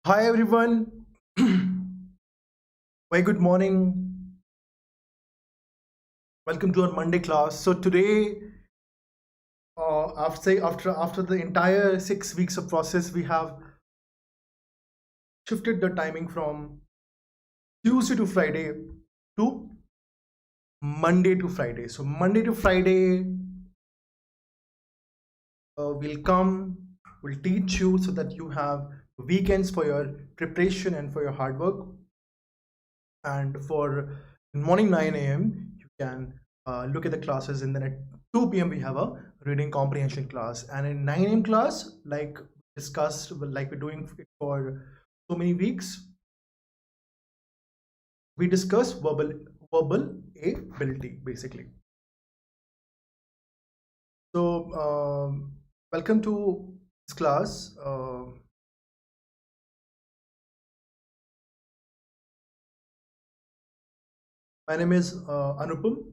Hi everyone, very good morning. Welcome to our Monday class. So today, after the entire 6 weeks of process, we have shifted the timing from Tuesday to Friday to Monday to Friday. So Monday to Friday, we'll teach you so that you have weekends for your preparation and for your hard work. And for morning 9 a.m. you can look at the classes, and then at 2 p.m. we have a reading comprehension class, and in 9 a.m. class, like discussed, like we're doing it for so many weeks, we discuss verbal ability basically. So welcome to this class. My name is Anupam.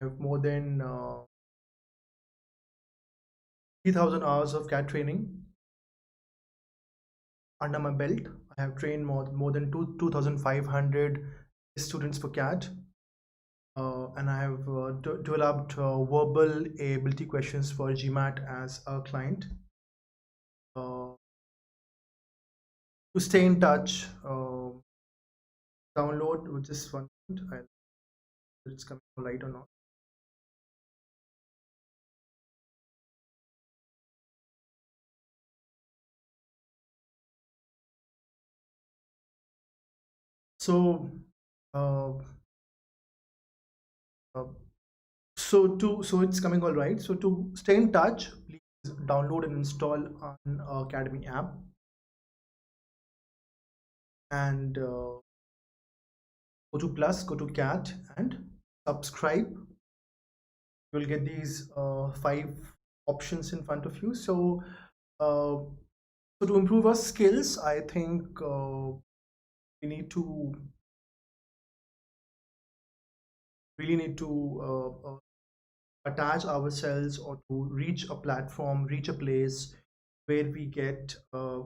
I have more than 3,000 hours of CAT training under my belt. I have trained more than 2,500 students for CAT, and I have developed verbal ability questions for GMAT as a client. To stay in touch, download with this one. It's coming light or not. So, uh, uh, so it's coming all right. So to stay in touch, please download and install an Academy app, and go to plus, go to cat, and subscribe. You will get these five options in front of you. Uh, so to improve our skills, I think we need to really need to attach ourselves, or to reach a platform, reach a place where we get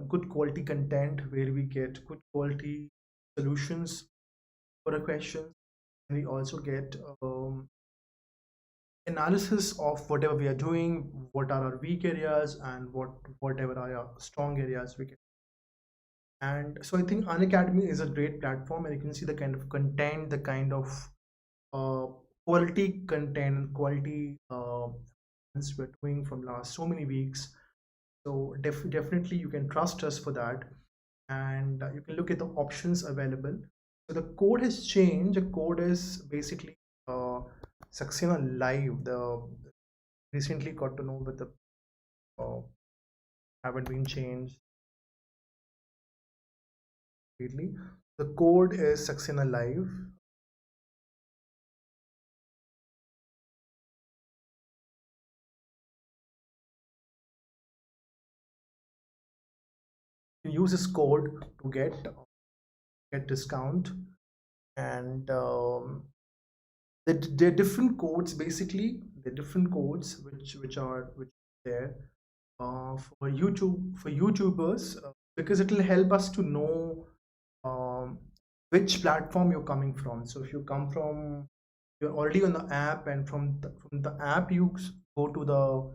good quality content, where we get good quality solutions for a question, and we also get analysis of whatever we are doing, what are our weak areas, and whatever are our strong areas we can. And so I think Unacademy is a great platform, and you can see the kind of content, the kind of uh, quality content, quality things we're doing from last so many weeks. So definitely you can trust us for that, and you can look at the options available. So the code has changed. The code is basically uh, Saxena Live. The recently got to know that the uh, haven't been changed lately. The code is Saxena Live. You use this code to get discount, and they're different codes basically. They're different codes which there for YouTubers, because it will help us to know um, which platform you're coming from. So if you come from, you're already on the app, and from the app you go to the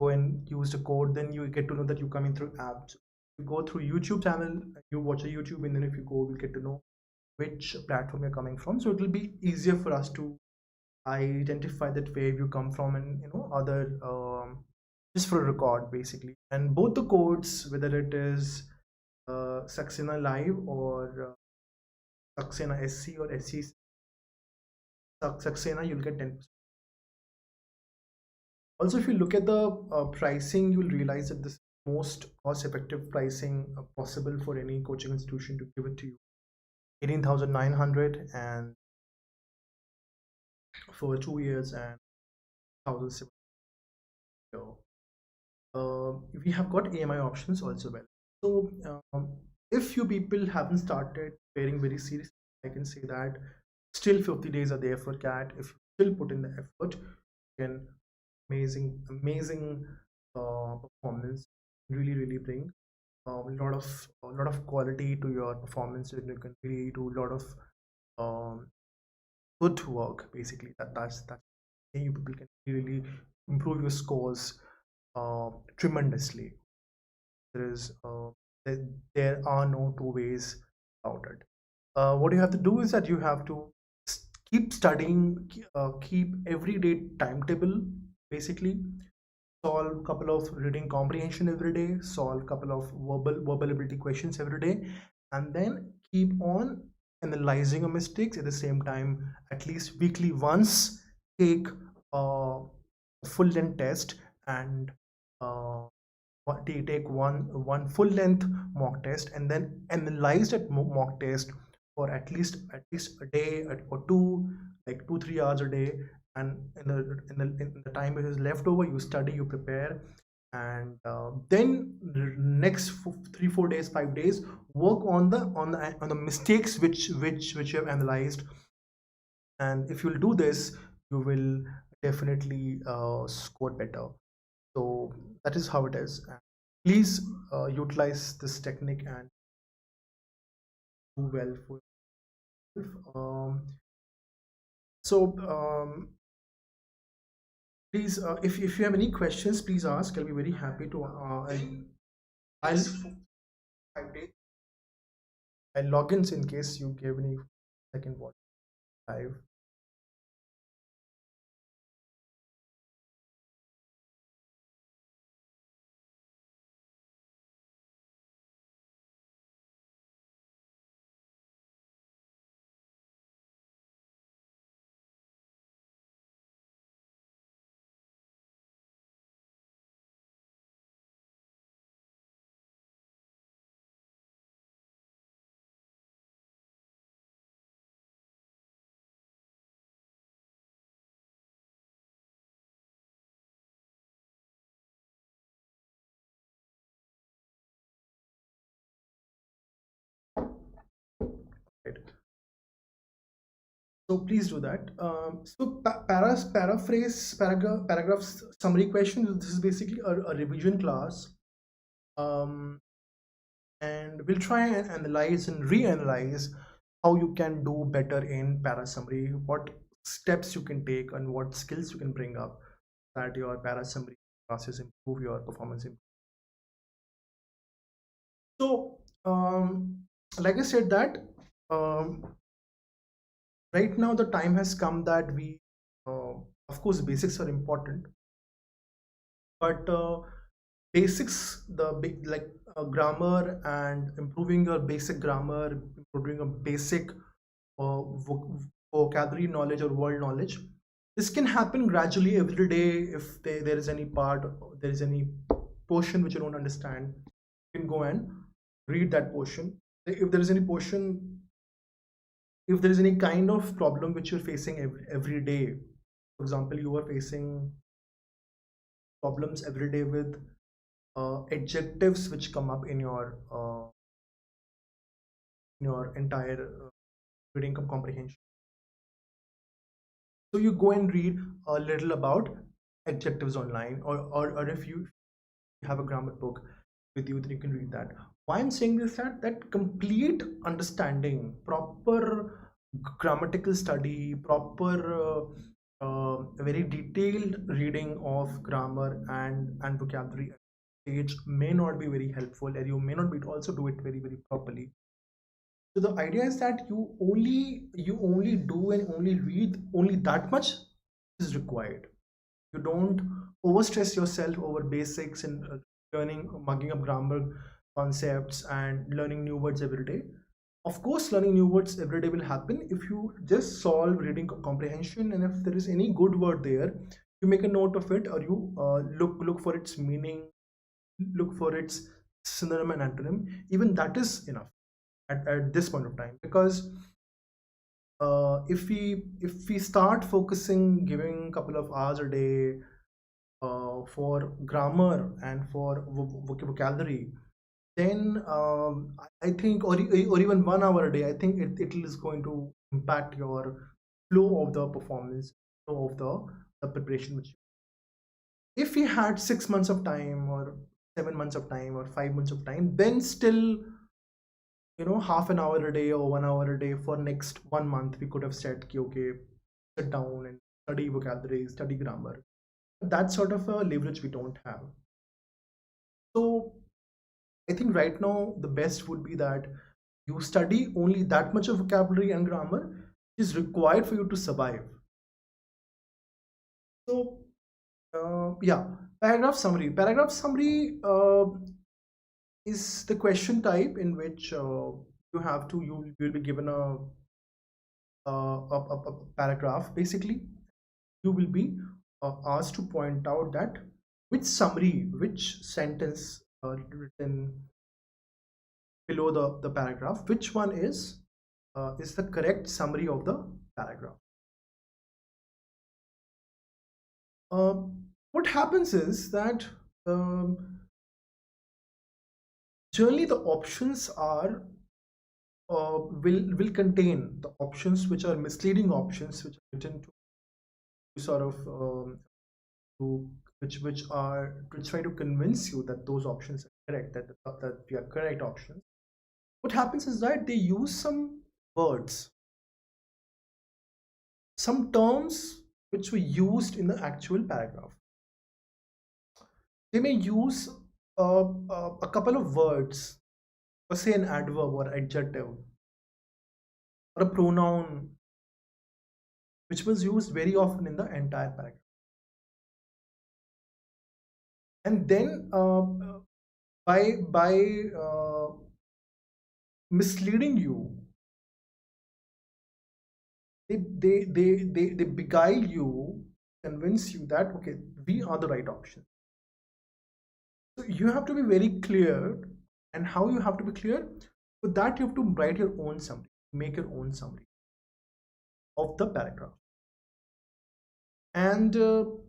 go and use the code, then you get to know that you're coming through apps. You go through YouTube channel, you watch a YouTube, and then if you go, we'll get to know which platform you're coming from. So it will be easier for us to identify that where you come from, and other just for a record basically. And both the codes, whether it is Saxena Live or Saxena SC or SC Saxena, you'll get 10%. Also, if you look at the pricing, you'll realize that this is most cost effective pricing possible for any coaching institution to give it to you. 18,900 and for 2 years, and 1,700. We have got AMI options also well. So if you people haven't started preparing very seriously, I can say that still 50 days are there for CAT. If you still put in the effort, you can amazing performance really bring. a lot of quality to your performance, and you can really do a lot of um, good work. Basically, that's you people can really improve your scores tremendously. There is there, there are no two ways about it. What you have to do is that you have to keep studying, keep everyday timetable. Basically, solve a couple of reading comprehension every day, solve a couple of verbal ability questions every day, and then keep on analyzing your mistakes at the same time. At least weekly once, take a full length test and uh, take one full length mock test, and then analyze that mock test for at least a day or two, like 2 3 hours a day. And in the time it is left over, you study, you prepare, and then the next 3 4 days 5 days, work on the mistakes which you have analyzed. And if you'll do this, you will definitely score better. So that is how it is. And please utilize this technique and do well for yourself. So please, if you have any questions, please ask. I'll be very happy to. I'll 5 days. I'll log in case you gave any second watch live. Right. So please do that. So paraphrase paragraphs summary questions. This is basically a revision class. Um, and we'll try and analyze and reanalyze how you can do better in para summary, what steps you can take, and what skills you can bring up that your para summary classes improve your performance. So like I said that um, right now the time has come that we of course basics are important, but basics, the big like grammar and improving your basic grammar, improving a basic vocabulary knowledge or world knowledge, this can happen gradually every day. If there is any part, there is any portion which you don't understand, you can go and read that portion. If there is any portion, if there is any kind of problem which you're facing every day, for example, you are facing problems every day with adjectives which come up in your entire reading comprehension. So you go and read a little about adjectives online, or if you have a grammar book with you, then you can read that. Why I'm saying this, that complete understanding, proper grammatical study, proper very detailed reading of grammar and vocabulary stage may not be very helpful, and you may not be also do it very properly. So the idea is that you only do and only read only that much is required. You don't overstress yourself over basics and learning, mugging up grammar concepts and learning new words every day. Of course, learning new words every day will happen if you just solve reading comprehension, and if there is any good word there, you make a note of it, or you look for its meaning, look for its synonym and antonym. Even that is enough at this point of time, because if we start focusing, giving a couple of hours a day for grammar and for vocabulary, then I think, or even 1 hour a day, I think it is going to impact your flow of the performance, flow of the preparation. Which, if we had 6 months of time, or 7 months of time or 5 months of time, then still, half an hour a day or 1 hour a day for next 1 month, we could have said, okay, sit down and study vocabulary, study grammar. That sort of a leverage we don't have. So I think right now the best would be that you study only that much of vocabulary and grammar is required for you to survive. So yeah, paragraph summary. Paragraph summary is the question type in which you will be given a paragraph. Basically, you will be asked to point out that which summary, which sentence written below the paragraph, which one is the correct summary of the paragraph. What happens is that generally the options are will contain the options which are misleading options, which are written to sort of to which try to convince you that those options are correct, that we are correct options. What happens is that they use some words, some terms which were used in the actual paragraph. They may use a couple of words, or say an adverb or adjective or a pronoun which was used very often in the entire paragraph. And then by misleading you, they beguile you, convince you that okay, we are the right option. So you have to be very clear. And how you have to be clear? With that, you have to write your own summary, make your own summary of the paragraph. And you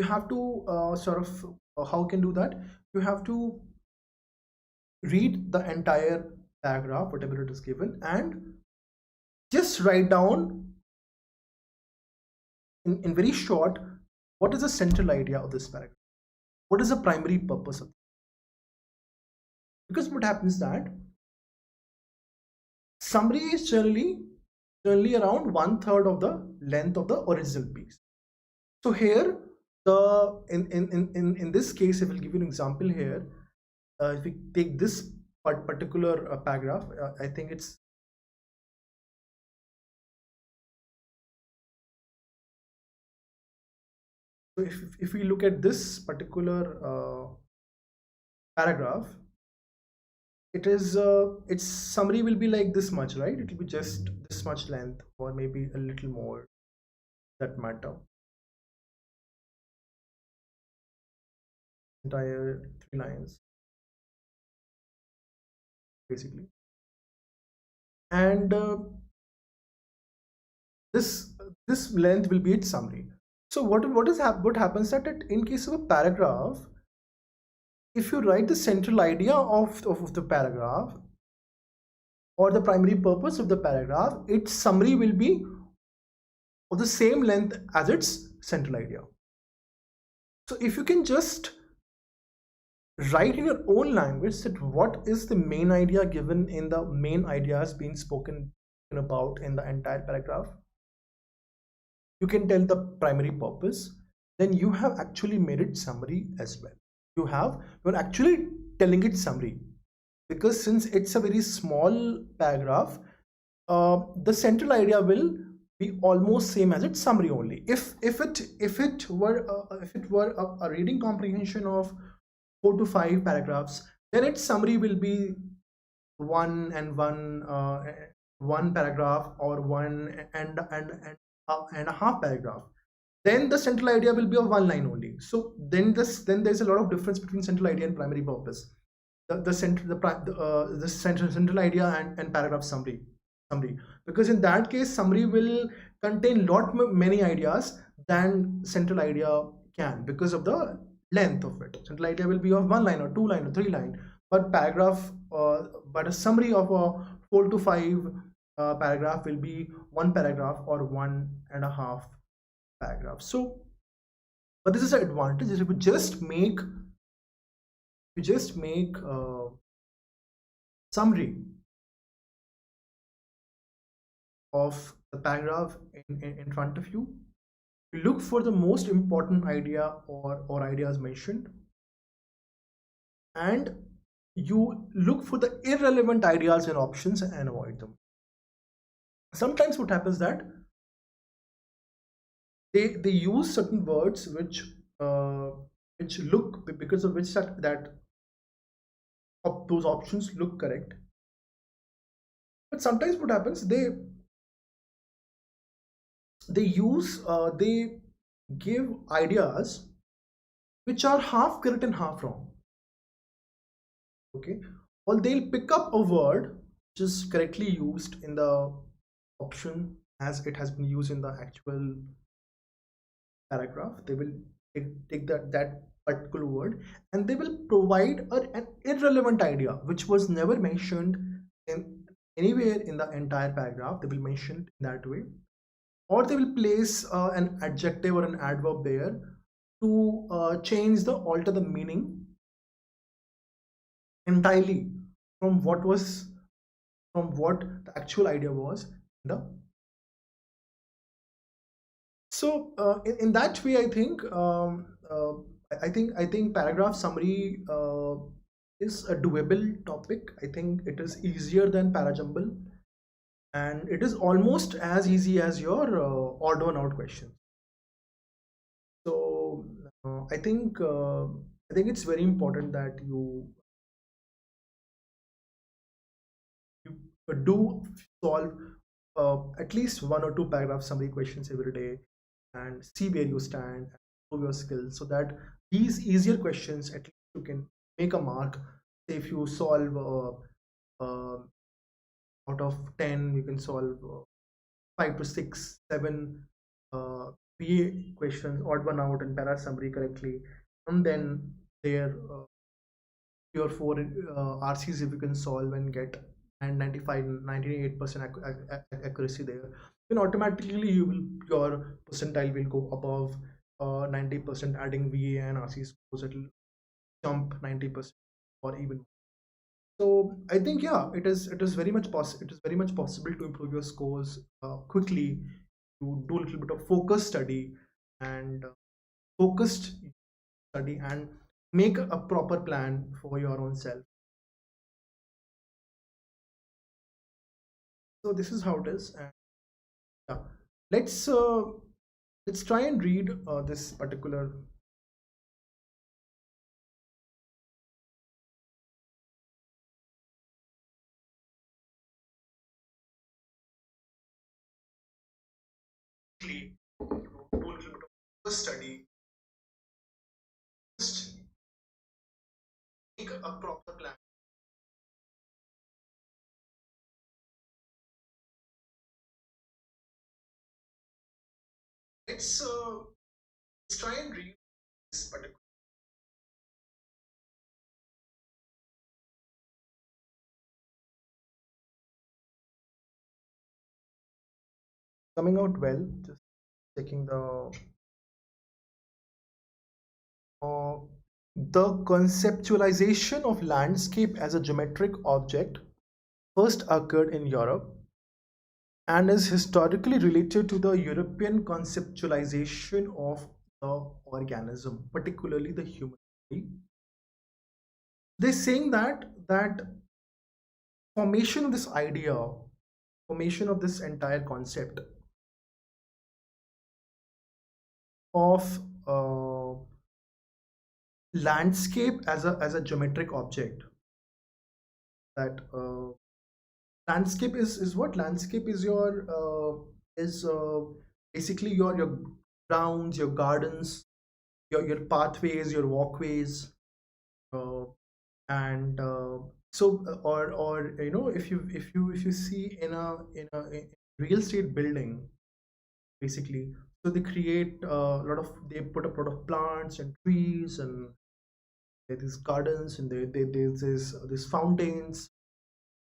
have to sort of how can do that? You have to read the entire paragraph, whatever it is given, and just write down in very short, what is the central idea of this paragraph? What is the primary purpose of it? Because what happens that summary is generally around 1/3 of the length of the original piece. So here, in this case, if I'll give you an example here, if we take this particular paragraph, I think it's so if we look at this particular paragraph, it is its summary will be like this much, right? It will be just this much length, or maybe a little more, that matter. Entire 3 lines basically. And this length will be its summary. So what happens that in case of a paragraph, if you write the central idea of the paragraph or the primary purpose of the paragraph, its summary will be of the same length as its central idea. So if you can just write in your own language that what is the main idea given in the main ideas being spoken about in the entire paragraph, you can tell the primary purpose, then you have actually made it summary as well. You're actually telling it summary, because since it's a very small paragraph, the central idea will be almost same as its summary only. If it were a reading comprehension of 4 to 5 paragraphs, then its summary will be one paragraph, or one and a half paragraph. Then the central idea will be of 1 line only. So then there's a lot of difference between central idea and primary purpose. The central idea and paragraph summary, because in that case summary will contain many ideas than central idea can, because of the length of it. Central idea will be of 1 line or 2 line or 3 line, but a summary of a 4 to 5 paragraph will be 1 paragraph or 1.5 paragraph. So But this is the advantage, is if you just make summary of the paragraph in front of you. You look for the most important idea or ideas mentioned, and you look for the irrelevant ideas and options and avoid them. Sometimes what happens that they use certain words which look, because of which that those options look correct. But sometimes what happens, they give ideas which are half correct and half wrong. Okay, or they'll pick up a word which is correctly used in the option as it has been used in the actual paragraph. They will take that particular word, and they will provide an irrelevant idea which was never mentioned in anywhere in the entire paragraph. They will mention it in that way, or they will place an adjective or an adverb there to alter the meaning entirely from what the actual idea was in the. So in that way, I think paragraph summary is a doable topic. I think it is easier than parajumble, and it is almost as easy as your odd one out question. So I think it's very important that you do solve at least one or two paragraph summary questions every day, and see where you stand and improve your skills, so that these easier questions, at least you can make a mark. Say if you solve out of 10, you can solve 5 to 6 7 PA questions, odd one out and para summary correctly, and then there 3 or 4 RCs if you can solve and get and 95 98% accuracy there, then automatically your percentile will go above 90%. Adding VA and RC scores, it will jump 90% or even more. So I think, yeah, it is very much possible to improve your scores quickly. You do a little bit of focused study and focused study and make a proper plan for your own self. So this is how it is. And yeah, let's uh, let's try and read this particular. Do a little bit of focused study, just make a proper plan. Let's try and read this particular. Coming out well. Just checking uh, the conceptualization of landscape as a geometric object first occurred in Europe and is historically related to the European conceptualization of the organism, particularly the human body. They're saying that formation of this idea, formation of this entire concept of landscape as a geometric object. That landscape is what landscape is your is basically your grounds, your gardens, your pathways, your walkways, uh, and or if you see in real estate building, basically, so they create a lot of they put up a lot of plants and trees, and there is gardens, and there's this fountains.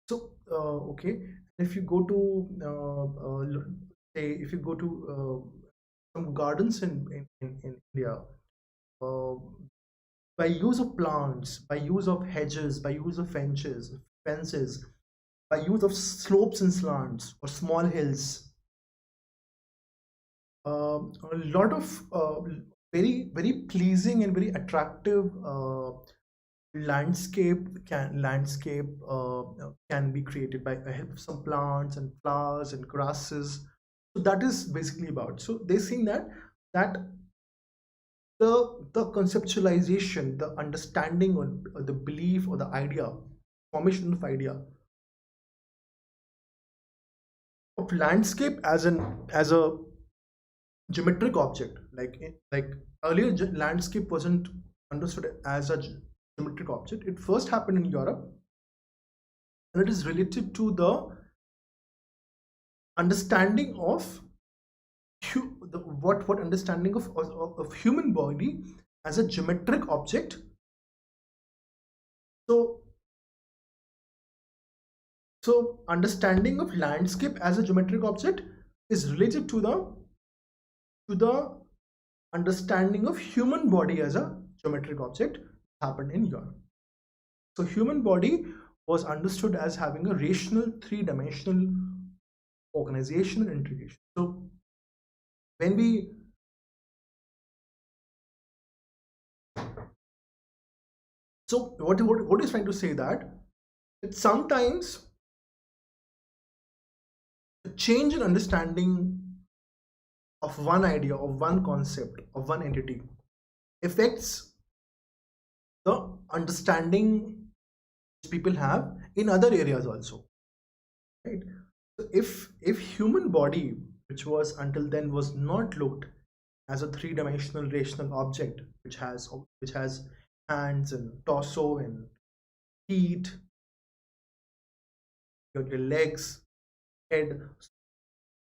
So okay, if you go to say if you go to some gardens in India, uh, by use of plants, by use of hedges, by use of fences, by use of slopes and slants or small hills. A lot of very pleasing and very attractive landscape can be created by the help of some plants and flowers and grasses. So that is basically about. So they're saying that the conceptualization, the understanding, or the belief, or the idea, formation of idea of landscape as a geometric object, like earlier landscape wasn't understood as a geometric object. It first happened in Europe, and it is related to the understanding of what understanding of human body as a geometric object. So so understanding of landscape as a geometric object is related to the understanding of human body as a geometric object happened in Europe. So human body was understood as having a rational three-dimensional organization and integration. So when we what is trying to say that sometimes a change in understanding of one idea, of one concept, of one entity affects the understanding which people have in other areas also, right? So if human body, which was until then was not looked as a three-dimensional rational object, which has hands and torso and feet, your legs, head,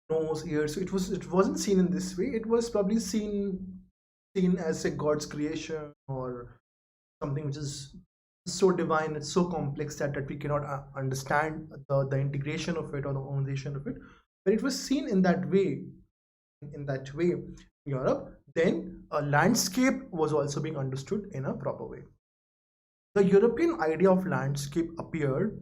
nose, ears. So it wasn't seen in this way. It was probably seen as a God's creation or something which is so divine, it's so complex that we cannot understand the integration of it or the organization of it. When it was seen in that way in Europe, then a landscape was also being understood in a proper way. The European idea of landscape appeared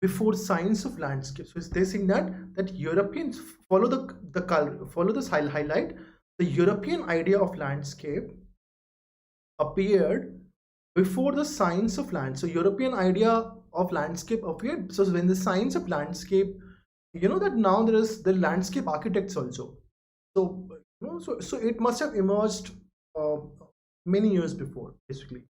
before science of landscape. So they're saying that Europeans follow this highlight. The European idea of landscape appeared before the science of land. So European idea of landscape appeared. So when the science of landscape, that now there is the landscape architects also. So so it must have emerged many years before, basically.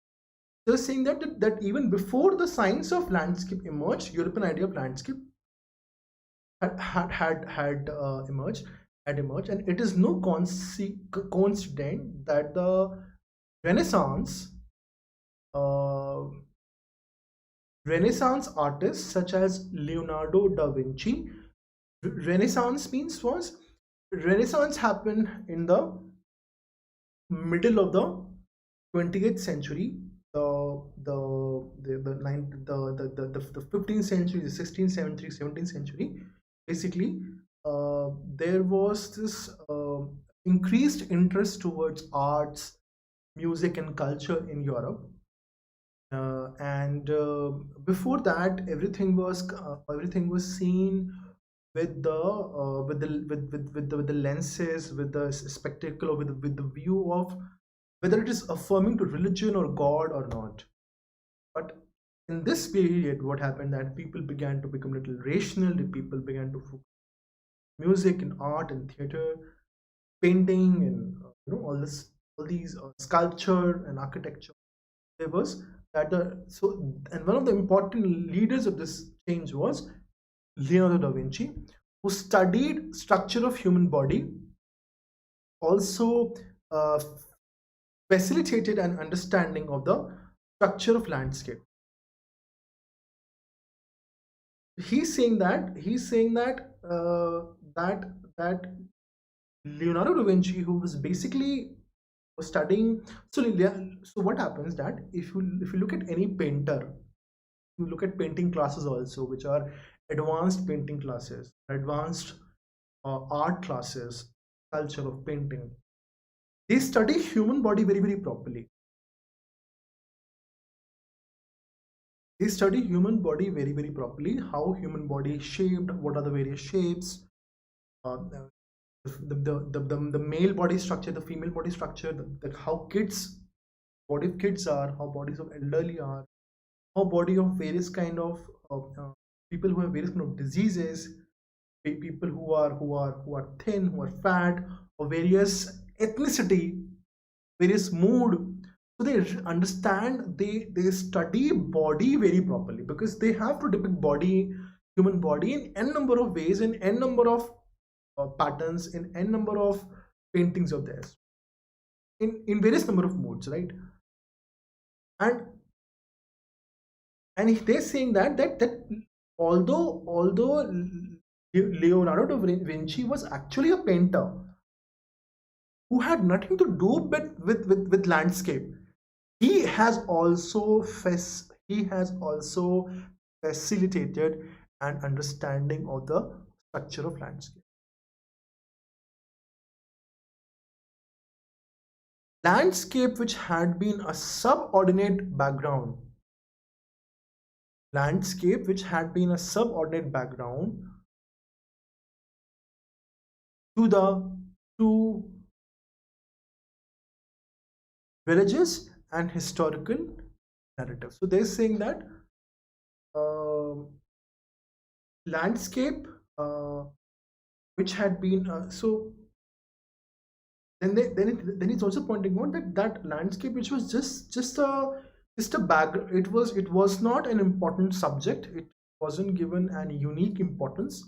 They're saying that even before the science of landscape emerged, European idea of landscape had emerged, and it is no coincidence that the Renaissance Renaissance artists such as Leonardo da Vinci. Renaissance happened in the middle of the 20th century, the 15th century, the 16th century, 17th century. Basically, there was this increased interest towards arts, music, and culture in Europe. And before that, everything was seen with the lenses, with the spectacle, or with the view of whether it is affirming to religion or God or not. But in this period, what happened, that people began to become a little rational. The people began to focus on music and art and theater, painting, and all these sculpture and architecture. There was and one of the important leaders of this change was Leonardo da Vinci, who studied structure of human body, also facilitated an understanding of the structure of landscape. He's saying that that Leonardo da Vinci, who was basically studying. So what happens, that if you look at any painter, you look at painting classes also, which are advanced painting classes, advanced art classes, culture of painting. They study human body very, very properly. they study human body very properly, how human body is shaped, what are the various shapes, uh, the male body structure, the female body structure, how kids, body of kids are, how bodies of elderly are, how body of various kind of people who have various kind of diseases, people who are thin, who are fat, or various ethnicity, various mood. So they understand, they study body very properly, because they have to depict body, human body, in n number of ways, in n number of patterns, in n number of paintings of theirs, in various number of modes, right? and and they're saying that although Leonardo da Vinci was actually a painter who had nothing to do with landscape, he has also facilitated an understanding of the structure of landscape. Landscape which had been a subordinate background, landscape which had been a subordinate background to the to religious and historical narrative. So they're saying that uh, landscape which had been so then it's also pointing out that landscape which was just a background, it was not an important subject, it wasn't given an unique importance,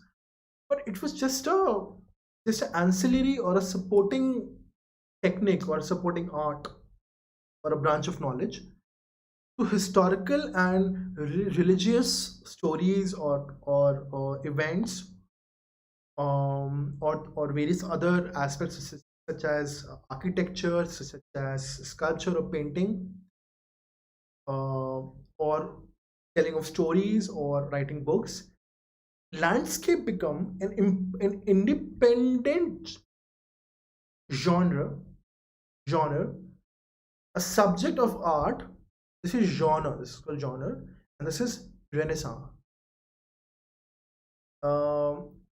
but it was just an ancillary or a supporting technique or a supporting art or a branch of knowledge to historical and religious stories or events, or various other aspects such as architecture, such as sculpture or painting, or telling of stories or writing books. Landscape become an independent genre, a subject of art. This is genre, this is called genre, and this is Renaissance.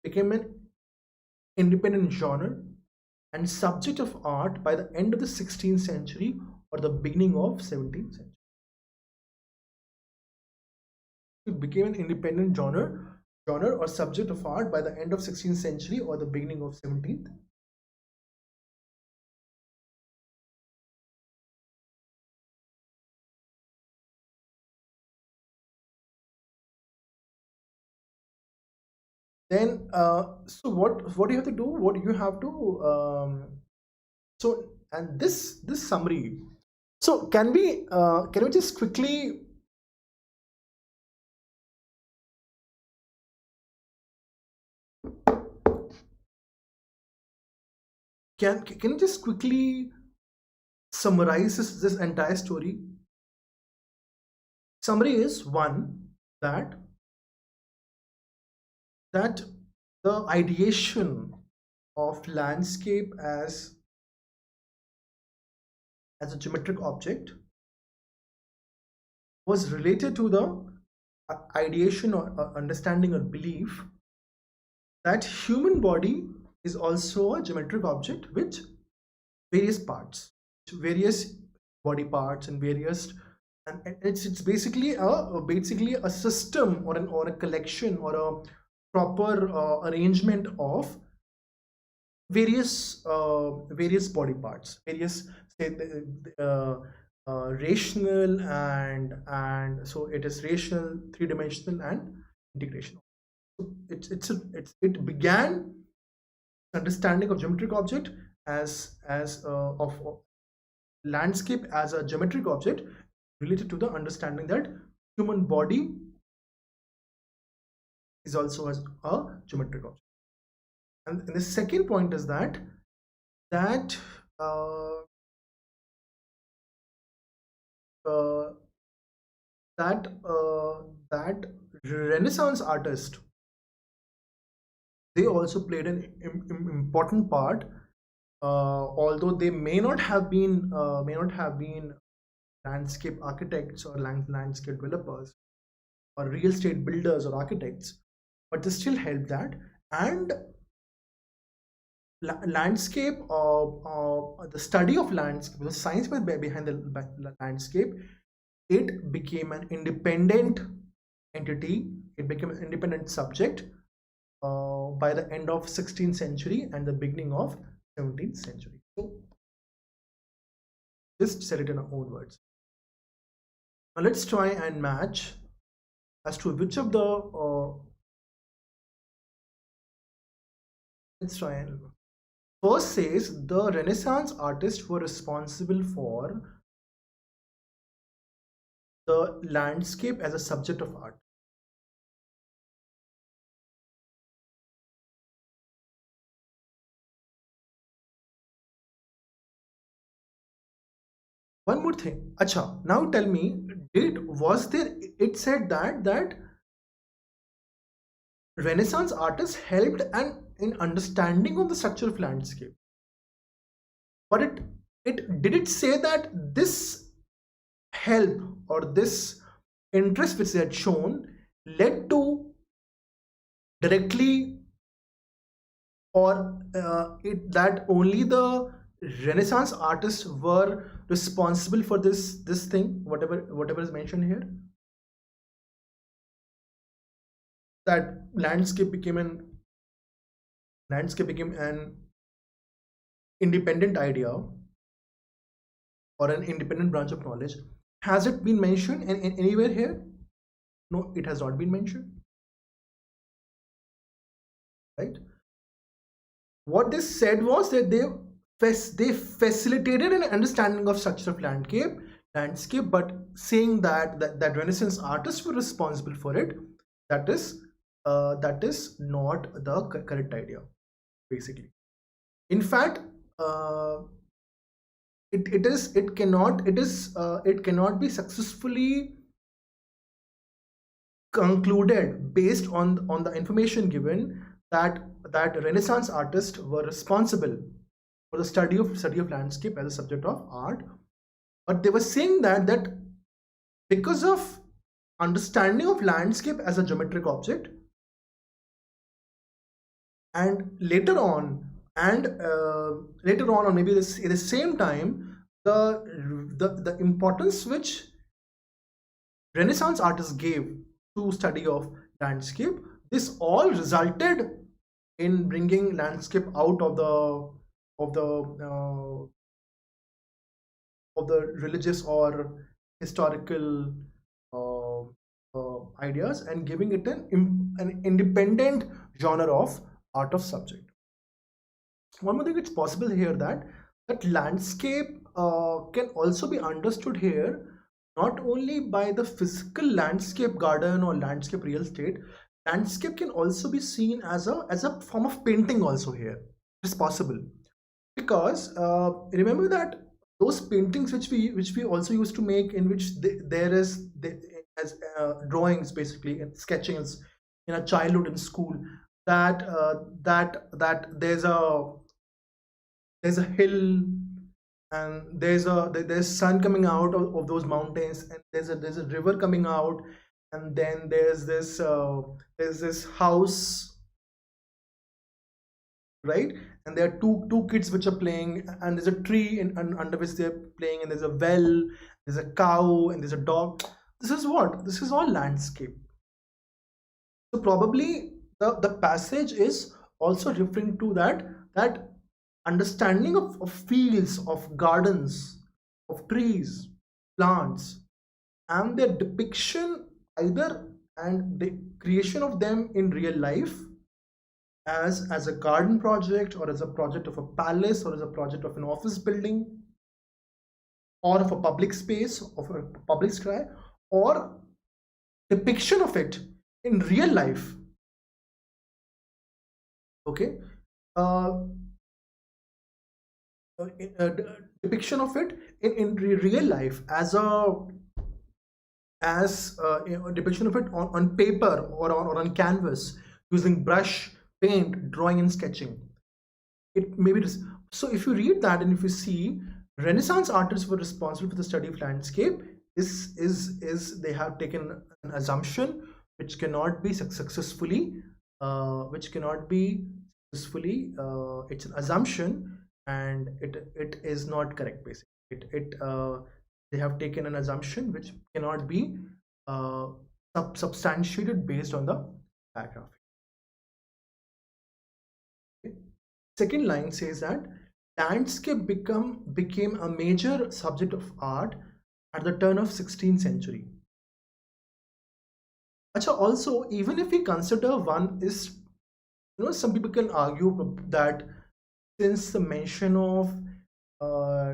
Became an independent genre and subject of art by the end of the 16th century or the beginning of 17th century. It became an independent genre or subject of art by the end of 16th century or the beginning of 17th. Then so what do you have to do, what you have to so and this summary, so can we just quickly can you just quickly summarize this entire story? Summary is one, that that the ideation of landscape as a geometric object was related to the ideation or understanding or belief that human body is also a geometric object with various parts, various body parts, and various, and it's basically a system or a collection or a proper arrangement of various body parts, various, say rational, and so it is rational, three-dimensional, and integration. So it began understanding of geometric object as of landscape as a geometric object related to the understanding that human body is also as a geometric object. And the second point is that uh, uh, that Renaissance artist, they also played an important part, although they may not have been landscape architects or landscape developers, or real estate builders or architects, but they still help that. And landscape, the study of landscape, the science behind the landscape, it became an independent entity. It became an independent subject by the end of 16th century and the beginning of 17th century. So just said it in our own words. Now let's try and match as to which of the let's try and first says the Renaissance artists were responsible for the landscape as a subject of art. One more thing. Acha, now tell me, was there, it said that Renaissance artists helped in understanding of the structure of landscape. But it did it say that this help or this interest which they had shown led to directly, or that only the Renaissance artists were responsible for this thing, whatever is mentioned here, that landscape became an independent idea or an independent branch of knowledge. Has it been mentioned in anywhere here? No, it has not been mentioned, right? What they said was that they facilitated an understanding of structure of landscape, but saying that Renaissance artists were responsible for it, that is not the correct idea, basically. In fact, it cannot be successfully concluded based on the information given that Renaissance artists were responsible for the study of landscape as a subject of art, but they were saying that because of understanding of landscape as a geometric object, and later on or maybe at the same time, the importance which Renaissance artists gave to study of landscape, this all resulted in bringing landscape out of the religious or historical ideas and giving it an independent genre of art of subject. One more thing, it's possible here that landscape can also be understood here not only by the physical landscape garden or landscape real estate. Landscape can also be seen as a form of painting also here. It's possible because remember that those paintings which we also used to make, in which there is as drawings, basically, and sketching in a childhood in school, that there's a hill and there's sun coming out of those mountains, and there's a river coming out, and then there's this house, right? And there are two kids which are playing, and there's a tree under which they're playing, and there's a well, there's a cow, and there's a dog. This is all landscape. So probably the passage is also referring to that understanding of fields, of gardens, of trees, plants, and their depiction either and the creation of them in real life as a garden project, or as a project of a palace, or as a project of an office building, or of a public space, of a public sky, or depiction of it in real life. Okay, depiction of it in real life as a depiction of it on paper or on canvas, using brush, paint, drawing, and sketching. It maybe just, so if you read that and if you see Renaissance artists were responsible for the study of landscape, is they have taken an assumption which cannot be successfully which cannot be successfully it's an assumption, and it is not correct. Basically, they have taken an assumption which cannot be uh, substantiated based on the paragraph. Okay. Second line says that landscape became a major subject of art at the turn of 16th century. Acha, also, even if we consider one is, some people can argue that since the mention of uh,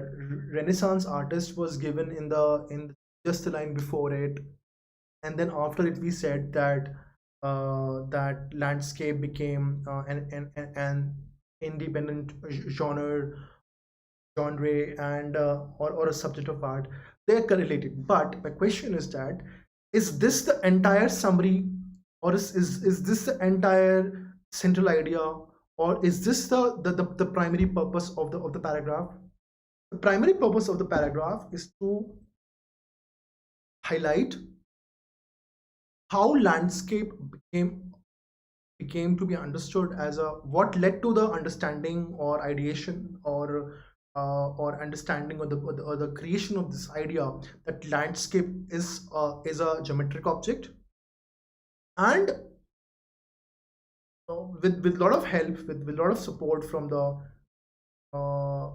Renaissance artist was given in just the line before it, and then after it we said that that landscape became an independent genre and or a subject of art, they're correlated. But my question is that, is this the entire summary, or is this the entire central idea, or is this the primary purpose of the paragraph? The primary purpose of the paragraph is to highlight how landscape became to be understood as a, what led to the understanding or ideation or understanding or the creation of this idea that landscape is a geometric object, and with a lot of help, with a lot of support from the uh,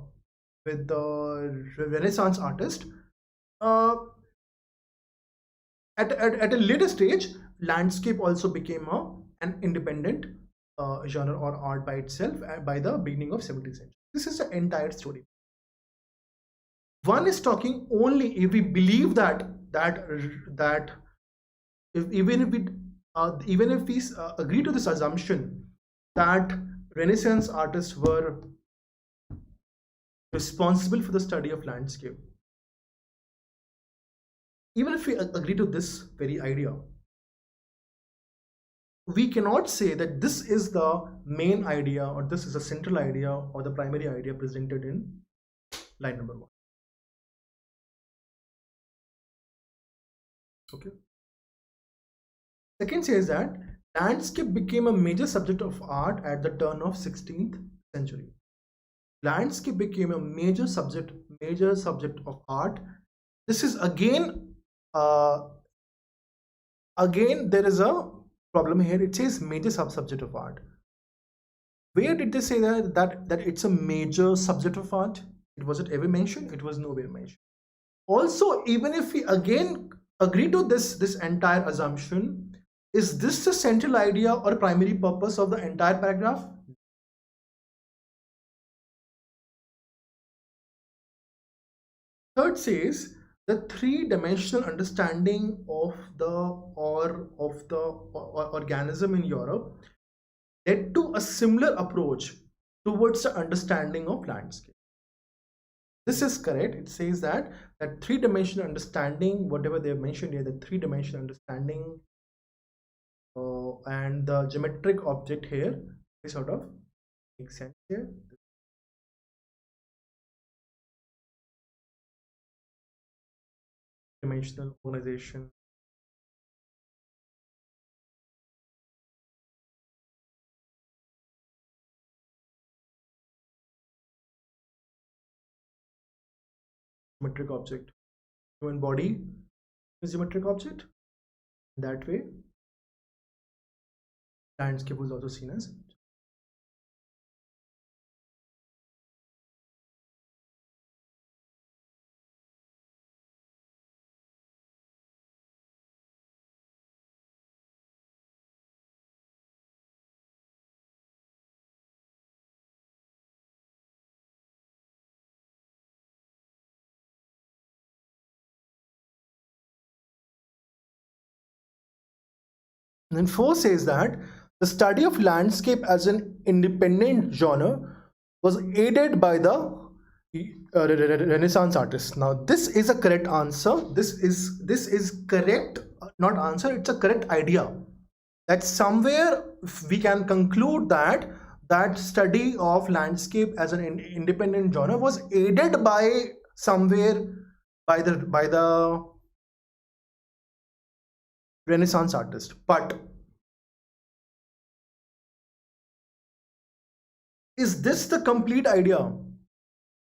with the Renaissance artist, uh, at a later stage, landscape also became an independent genre or art by itself by the beginning of 17th century. This is the entire story. One is talking only if we believe that if, even if we agree to this assumption that Renaissance artists were responsible for the study of landscape, even if we agree to this very idea, we cannot say that this is the main idea or this is a central idea or the primary idea presented in line number 1. Okay. Second says that landscape became a major subject of art at the turn of 16th century. Landscape became a major subject of art. This is again there is a problem here. It says major subject of art. Where did they say that it's a major subject of art? Was it ever mentioned? It was nowhere mentioned. Also, even if we again agree to this entire assumption, is this the central idea or primary purpose of the entire paragraph? Third says the three-dimensional understanding of the organism in Europe led to a similar approach towards the understanding of landscape. This is correct. It says that three-dimensional understanding, whatever they have mentioned here, the three-dimensional understanding and the geometric object here, this sort of makes sense here. Dimensional organization. Geometric object. Human body is geometric object. That way, landscape was also seen as And then 4 says that the study of landscape as an independent genre was aided by the Renaissance artists. Now, this is a correct answer. This is correct, not answer. It's a correct idea. That somewhere we can conclude that study of landscape as an independent genre was aided by somewhere by the Renaissance artist. But is this the complete idea?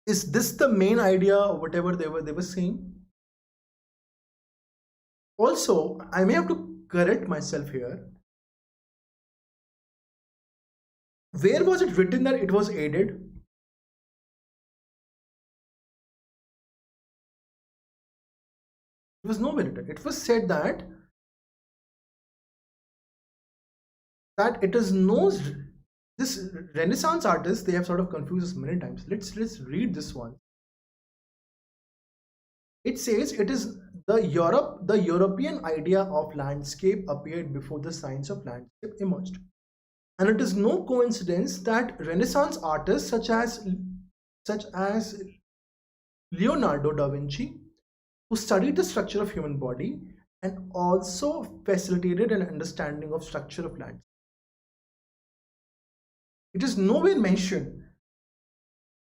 Is this the main idea, whatever they were saying? Also, I may have to correct myself here. Where was it written that it was aided? It was nowhere written. It was said that it is no, this Renaissance artist, they have sort of confused us many times. Let's read this one. It says it is the European idea of landscape appeared before the science of landscape emerged. And it is no coincidence that Renaissance artists such as Leonardo da Vinci, who studied the structure of human body and also facilitated an understanding of structure of landscape. It is nowhere mentioned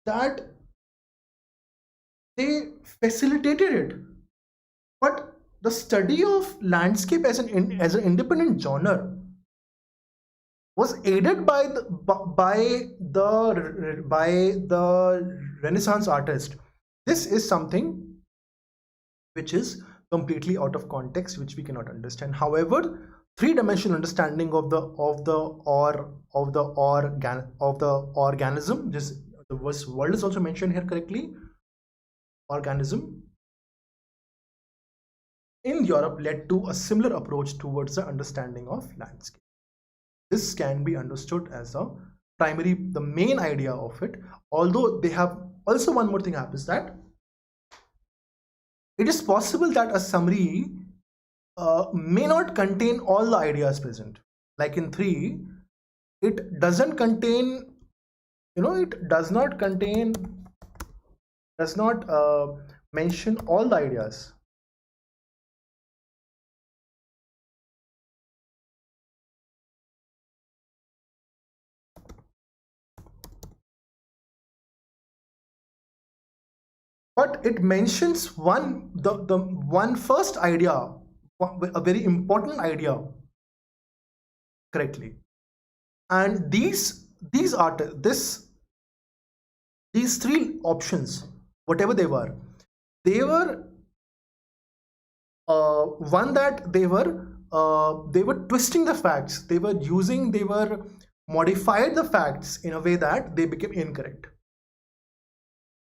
that they facilitated it, but the study of landscape as an independent genre was aided by the Renaissance artist. This is something which is completely out of context, which we cannot understand. However, three-dimensional understanding of the organism, just the word is also mentioned here correctly, organism in Europe led to a similar approach towards the understanding of landscape. This can be understood as the main idea of it. Although they have also one more thing happens, that it is possible that a summary may not contain all the ideas present. Like in 3, it doesn't contain, it does not mention all the ideas. But it mentions the one first idea, a very important idea, correctly. And these three options, whatever they were one that they were twisting the facts. They were modified the facts in a way that they became incorrect,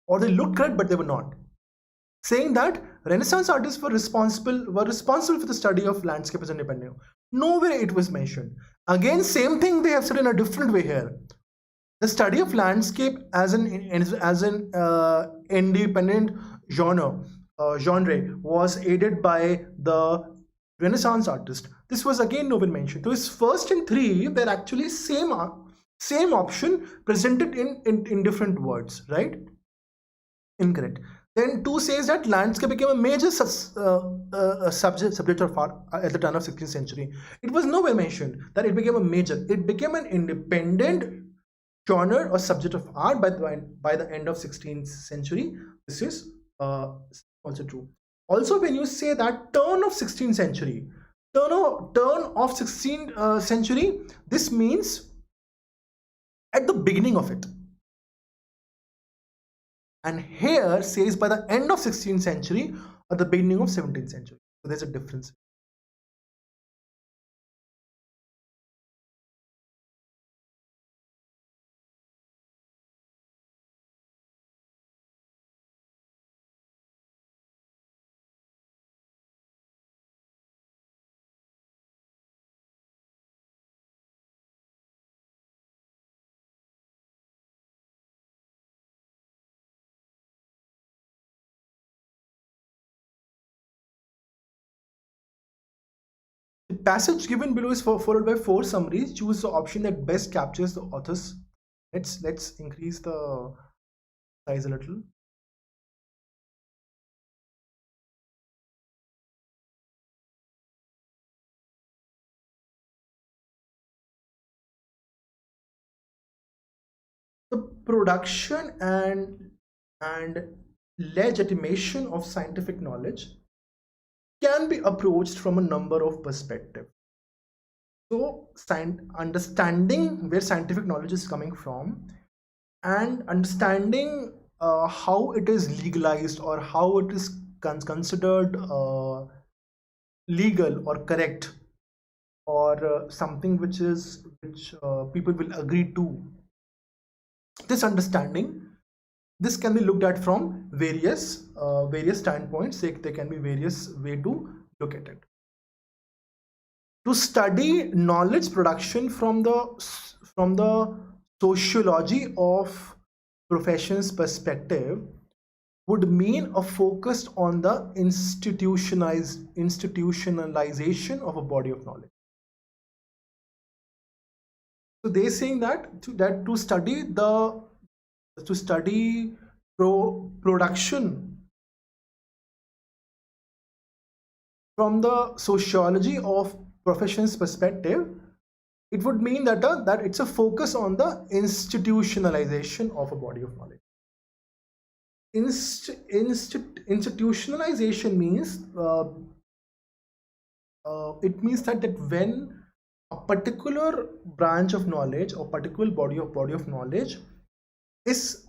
or they looked correct but they were not, saying that Renaissance artists were responsible for the study of landscape as independent. Nowhere it was mentioned. Again, same thing they have said in a different way here. The study of landscape as an independent genre was aided by the Renaissance artist. This was again nowhere mentioned. So, first and 3 were actually same option presented in different words, right? Incorrect. Then 2 says that landscape became a major subject of art at the turn of 16th century. It was nowhere mentioned that it became a major. It became an independent genre or subject of art by the end of 16th century. This is also true. Also, when you say that turn of 16th century, turn of 16th century, this means at the beginning of it. And here says by the end of 16th century or the beginning of 17th century. So there's a difference. The passage given below is followed by 4 summaries. Choose the option that best captures the author's. Let's increase the size a little. The production and legitimation of scientific knowledge can be approached from a number of perspectives. So understanding where scientific knowledge is coming from, and understanding how it is legalized, or how it is considered legal or correct, or something which people will agree to. This understanding, this can be looked at from various standpoints. There can be various way to look at it. To study knowledge production from the sociology of professions perspective would mean a focus on the institutionalization of a body of knowledge. So they're saying that to study production from the sociology of professions perspective, it would mean that it's a focus on the institutionalization of a body of knowledge. Institutionalization means it means that when a particular branch of knowledge or particular body of knowledge is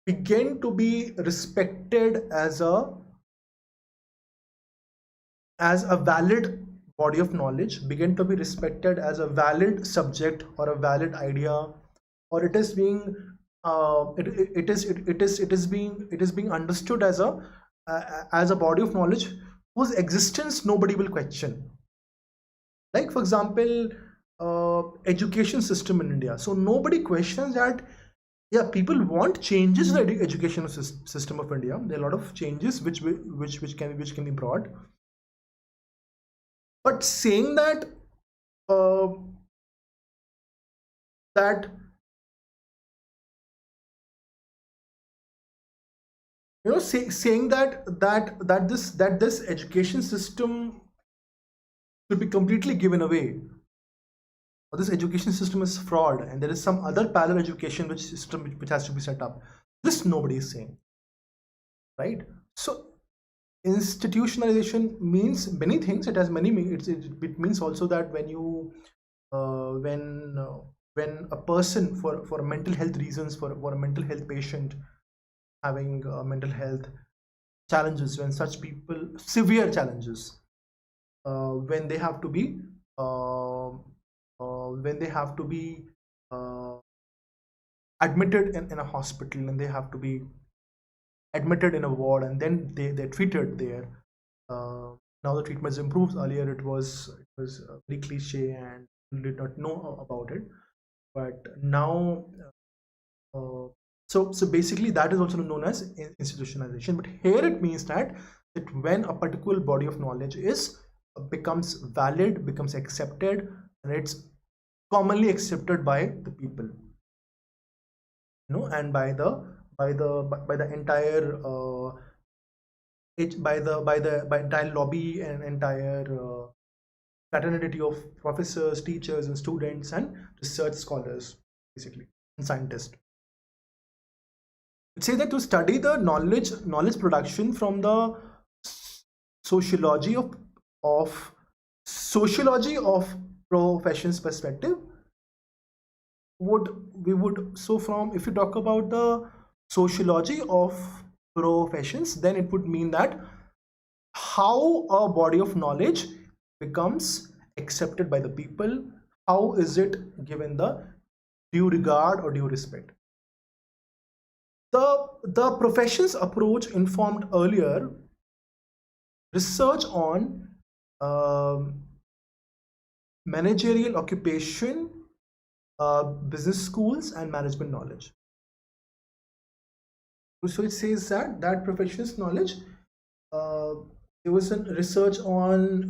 begin to be respected as a valid body of knowledge, begin to be respected as a valid subject or a valid idea, or it is being it is being understood as a body of knowledge whose existence nobody will question. Like for example, education system in India. So nobody questions that. Yeah, people want changes in the education system of India. There are a lot of changes which can be brought. But saying that saying that this education system should be completely given away, or this education system is fraud, and there is some other parallel education which has to be set up. This nobody is saying, right? So institutionalization means many things. It has many meanings. It means also that when you when a person, for mental health reasons, for a mental health patient having mental health challenges, when such people, severe challenges, when they have to be admitted in a hospital, and they have to be admitted in a ward, and then they're treated there. Now the treatment improves. Earlier it was very cliche and you did not know about it, but now so basically that is also known as institutionalization. But here it means that when a particular body of knowledge becomes valid, becomes accepted, and it's commonly accepted by the people, and by the entire by entire lobby and entire fraternity of professors, teachers, and students, and research scholars, basically, and scientists. It says that to study the knowledge production from the sociology of professions perspective if you talk about the sociology of professions, then it would mean that how a body of knowledge becomes accepted by the people, how is it given the due regard or due respect. The professions approach informed earlier research on managerial occupation, business schools, and management knowledge. So it says that professions knowledge, there was a research on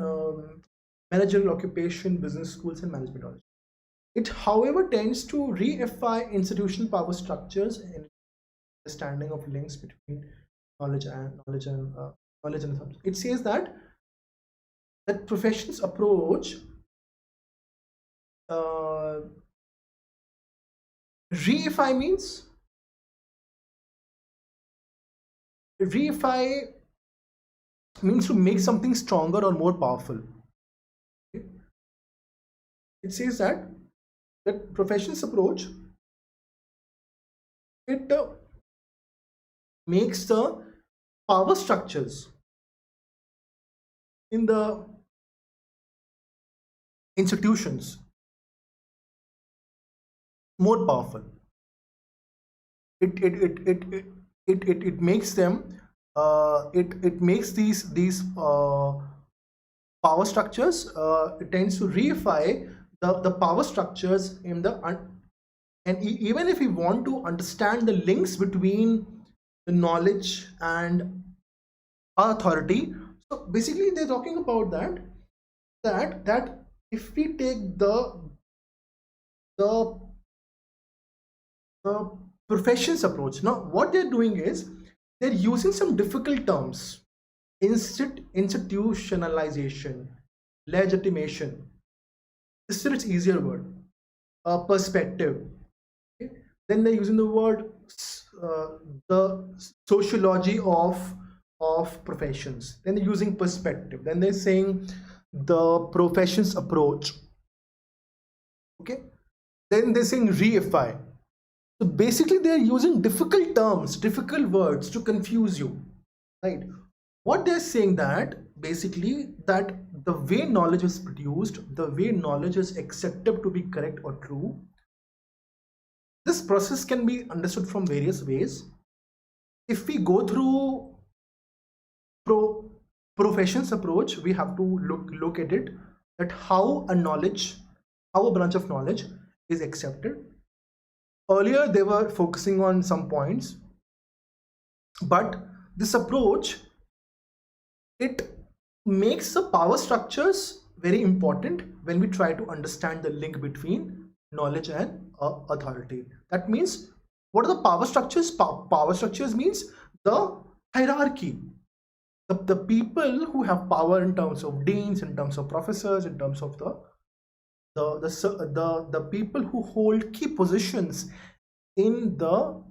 managerial occupation, business schools, and management knowledge. It, however, tends to reify institutional power structures and understanding of links between knowledge and assumption. It says that professions approach reify means reify means to make something stronger or more powerful. Okay? It says that profession's approach, it makes the power structures in the institutions more powerful. It makes them it makes these power structures, it tends to reify the power structures in the and even if we want to understand the links between the knowledge and authority, so basically they're talking about that if we take the professions approach, now what they're doing is they're using some difficult terms: institutionalization, legitimation, this is its easier word, perspective. Okay? Then they're using the word the sociology of professions. Then they're using perspective. Then they're saying the professions approach. Okay. Then they're saying reify. So basically they're using difficult terms, difficult words to confuse you, right? What they're saying that basically that the way knowledge is produced, the way knowledge is accepted to be correct or true, this process can be understood from various ways. If we go through professions approach, we have to look at it, that how a branch of knowledge is accepted. Earlier they were focusing on some points, but this approach, it makes the power structures very important when we try to understand the link between knowledge and authority. That means, what are the power structures? Power structures means the hierarchy, the people who have power in terms of deans, in terms of professors, in terms of the people who hold key positions in the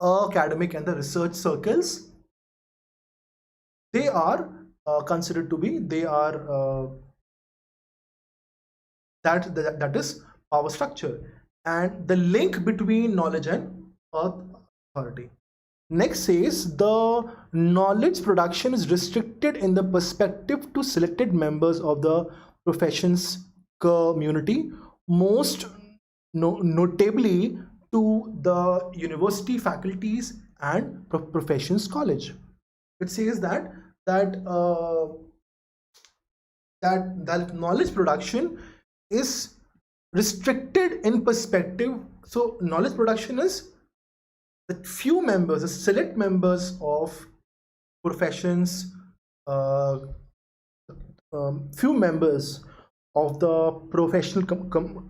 academic and the research circles. They are considered to be, they are that is power structure, and the link between knowledge and authority. Next says the knowledge production is restricted in the perspective to selected members of the professions community, most notably to the university faculties and professions college. It says that knowledge production is restricted in perspective. So knowledge production is the few members, the select members of professions, few members of the professional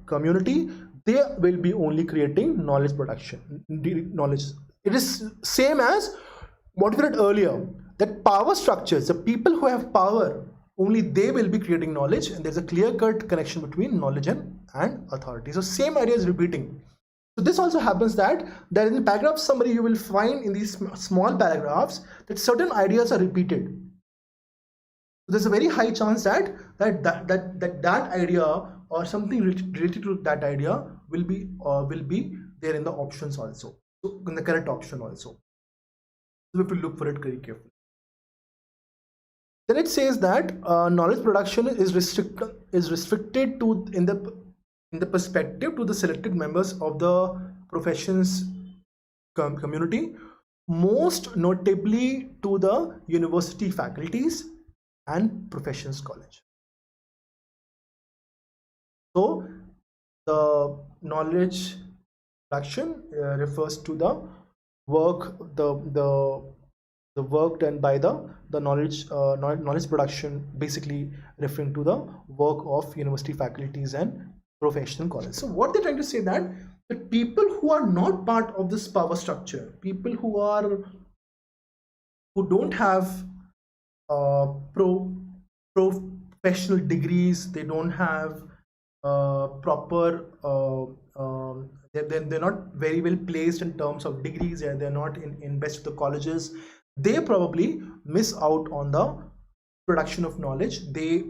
community, they will be only creating knowledge production. Knowledge, it is same as what we read earlier, that power structures, the people who have power, only they will be creating knowledge, and there's a clear-cut connection between knowledge and authority. So same idea is repeating. So this also happens that in the paragraph summary, you will find in these small paragraphs that certain ideas are repeated. So there's a very high chance that idea or something related to that idea will be there in the options also, so in the correct option also. So we have to look for it very carefully. Then it says that knowledge production is restricted to in the perspective to the selected members of the professions community, most notably to the university faculties and professions college. So the knowledge production refers to the work, the work done by the knowledge production, basically referring to the work of university faculties and professional college. So what they're trying to say, that the people who are not part of this power structure, people who don't have professional degrees, they don't have proper they're not very well placed in terms of degrees, they're not in best of the colleges, they probably miss out on the production of knowledge. They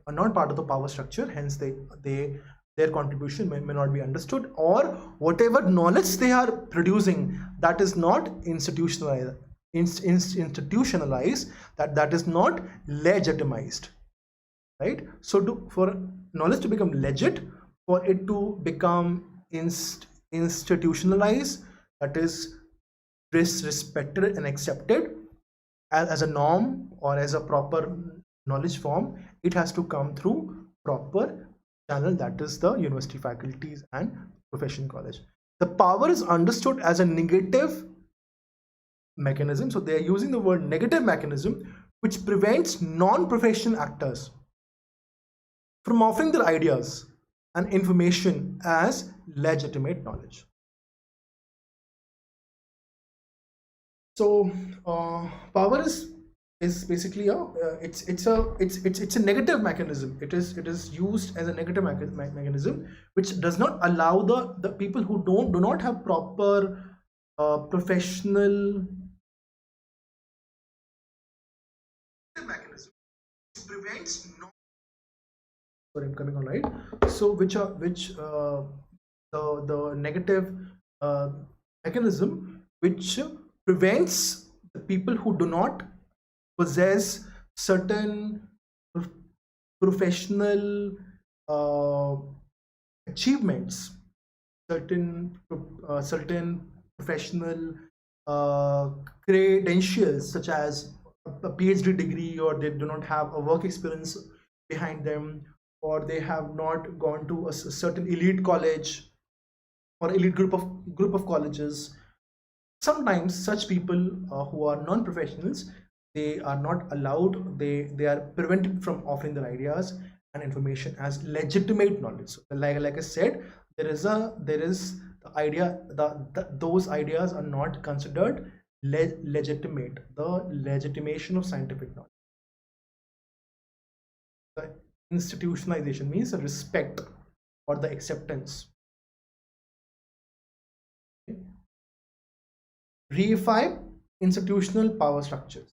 are not part of the power structure, hence their contribution may not be understood, or whatever knowledge they are producing, that is not institutionalized, that is not legitimized, right? So for knowledge to become legit, for it to become institutionalized, that is respected and accepted as a norm or as a proper knowledge form, it has to come through proper channel, that is the university faculties and profession college. The power is understood as a negative mechanism, so they are using the word negative mechanism, which prevents non-professional actors from offering their ideas and information as legitimate knowledge. So power is basically it's a negative mechanism. It is used as a negative mechanism, which does not allow the people who do not have proper professional mechanism, which prevents no. Sorry, I'm coming on, right. So the negative mechanism which prevents the people who do not possess certain professional achievements, certain professional credentials, such as a PhD degree, or they do not have a work experience behind them, or they have not gone to a certain elite college or elite group of colleges. Sometimes such people who are non-professionals, they are not allowed, they are prevented from offering their ideas and information as legitimate knowledge. So like I said, there is the idea that those ideas are not considered legitimate, the legitimation of scientific knowledge. The institutionalization means the respect or the acceptance. Reify institutional power structures.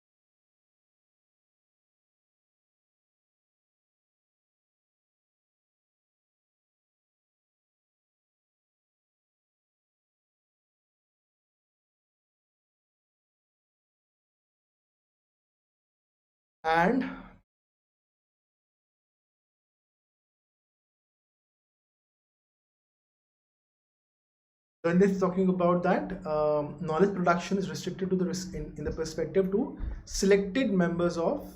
And when they're talking about that, knowledge production is restricted to the in the perspective to selected members of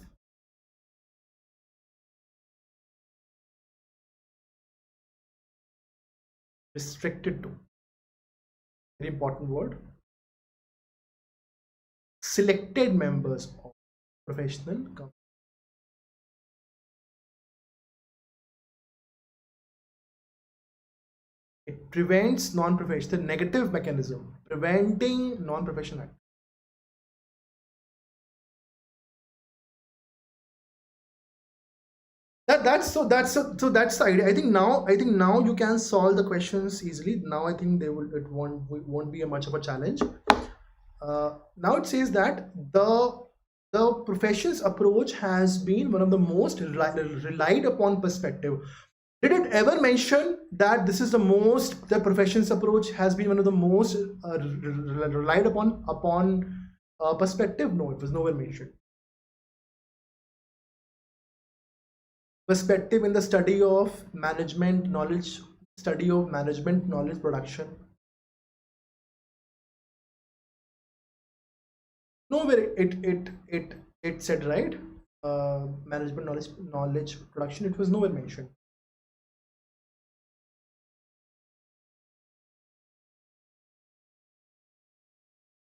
restricted to, very important word, selected members of professional company. It prevents non-professional, negative mechanism preventing non-professional activity. That's the idea. I think now you can solve the questions easily. Now I think it won't be a much of a challenge. Now it says that the profession's approach has been one of the most relied upon perspective. Did it ever mention that this is the profession's approach has been one of the most relied upon perspective? No, it was nowhere mentioned. Perspective in the study of management knowledge production. Nowhere it said, right, management knowledge production. It was nowhere mentioned.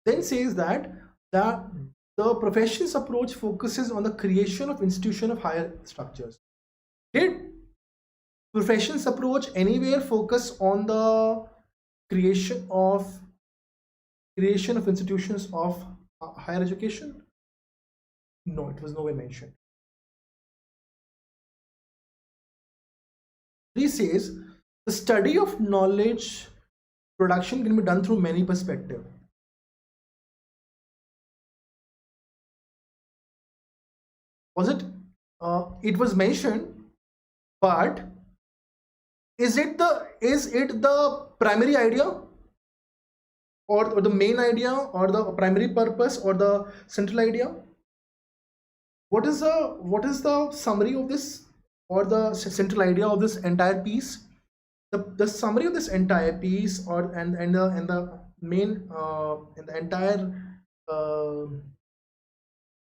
Then says that the profession's approach focuses on the creation of institution of higher structures. Did profession's approach anywhere focus on the creation of institutions of higher education? No, it was nowhere mentioned. He says the study of knowledge production can be done through many perspectives. Was it? It was mentioned, but is it the primary idea, or the main idea, or the primary purpose, or the central idea? What is the summary of this, or the central idea of this entire piece? The summary of this entire piece, or and the main and the entire uh,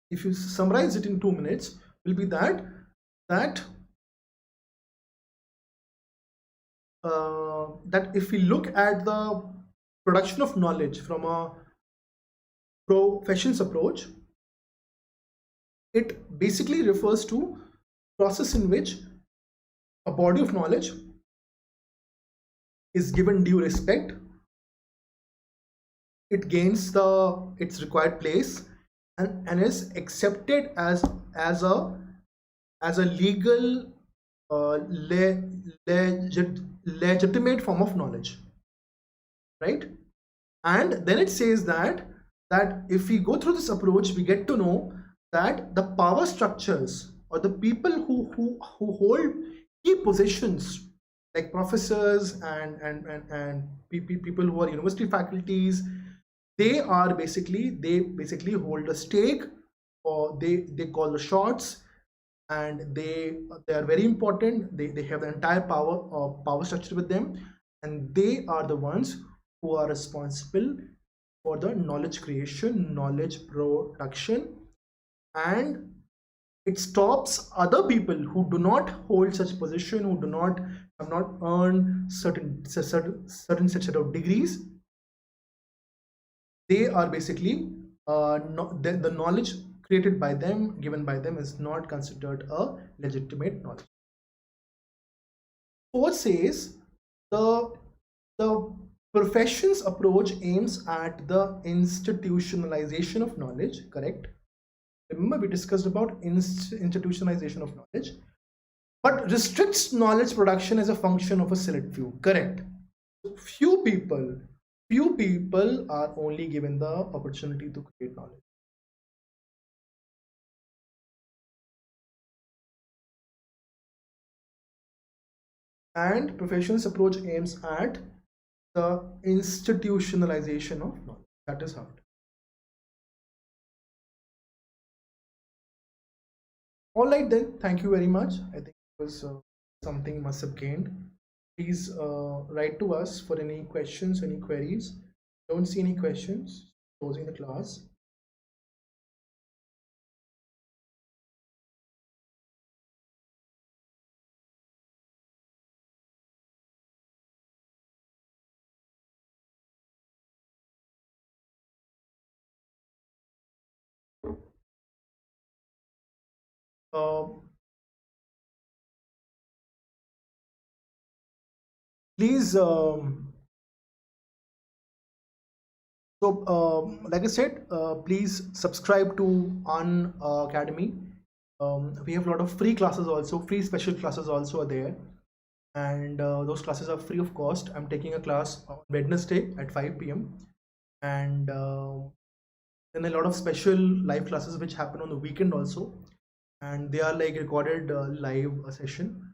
if you summarize it in 2 minutes, will be that that if we look at the production of knowledge from a professions approach, it basically refers to process in which a body of knowledge is given due respect, it gains its required place, and is accepted as a legal legitimate form of knowledge, right? And then it says that if we go through this approach, we get to know that the power structures, or the people who hold key positions, like professors and people who are university faculties, they basically hold a stake, or they call the shots, and they are very important. They have the entire power structure with them, and they are the ones who are responsible for the knowledge creation, knowledge production. And it stops other people who do not hold such position, who do not have not earned certain set of degrees. They are basically the knowledge created by them, given by them, is not considered a legitimate knowledge. Fourth says the professions approach aims at the institutionalization of knowledge. Correct. Remember, we discussed about institutionalization of knowledge, but restricts knowledge production as a function of a select few. Correct. Few people, few people are only given the opportunity to create knowledge. And professions approach aims at the institutionalization of knowledge. That is how it. All right then. Thank you very much. I think it was something you must have gained. Please write to us for any questions, any queries. Don't see any questions. Closing the class. Uh, please. Like I said, please subscribe to On Academy. We have a lot of free classes also, free special classes also are there, and those classes are free of cost. I'm taking a class on Wednesday at 5 p.m. and then a lot of special live classes which happen on the weekend also, and they are like recorded live session.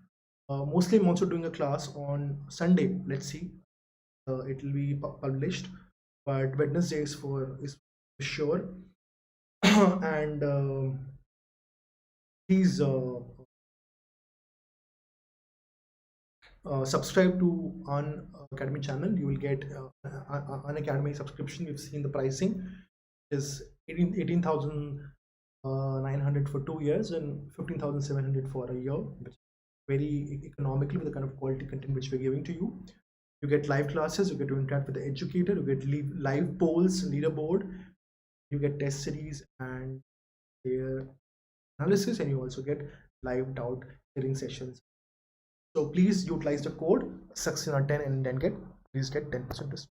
Mostly I'm also doing a class on Sunday. Let's see, it will be published, but Wednesday is for sure. And please subscribe to On Academy channel. You will get An Academy subscription. We've seen the pricing is 18,900 for 2 years and 15,700 for a year, which is very economically with the kind of quality content which we're giving to you. You get live classes, you get to interact with the educator, you get live polls, leaderboard, you get test series and their analysis, and you also get live doubt clearing sessions. So please utilize the code Saxena10 and then please get 10% discount.